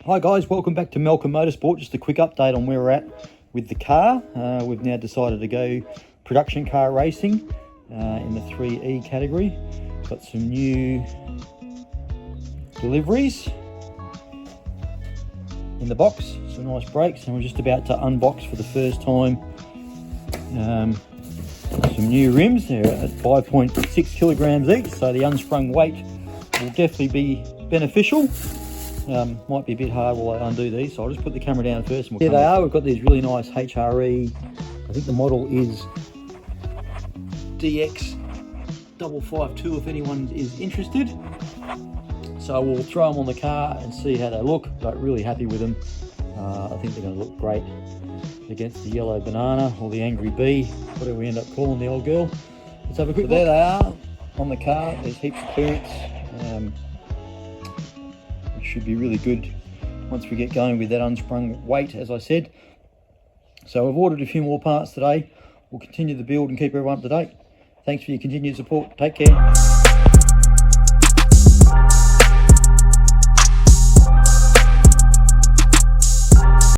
Hi guys, welcome back to Malkin Motorsport. Just a quick update on where we're at with the car. We've now decided to go production car racing in the 3E category. Got some new deliveries in the box, some nice brakes, and we're just about to unbox for the first time some new rims. They're at 5.6 kilograms each, so the unsprung weight will definitely be beneficial. Might be a bit hard while I undo these, so I'll just put the camera down first. And we'll they are. We've got these really nice HRE. I think the model is DX552 if anyone is interested. So we'll throw them on the car and see how they look. But really happy with them. I think they're going to look great against the yellow banana or the angry bee, whatever we end up calling the old girl. Let's have a quick look. There they are on the car. There's heaps of clearance. Should be really good once we get going with that unsprung weight, as I said. So I've ordered a few more parts today. We'll continue the build and keep everyone up to date. Thanks for your continued support. Take care.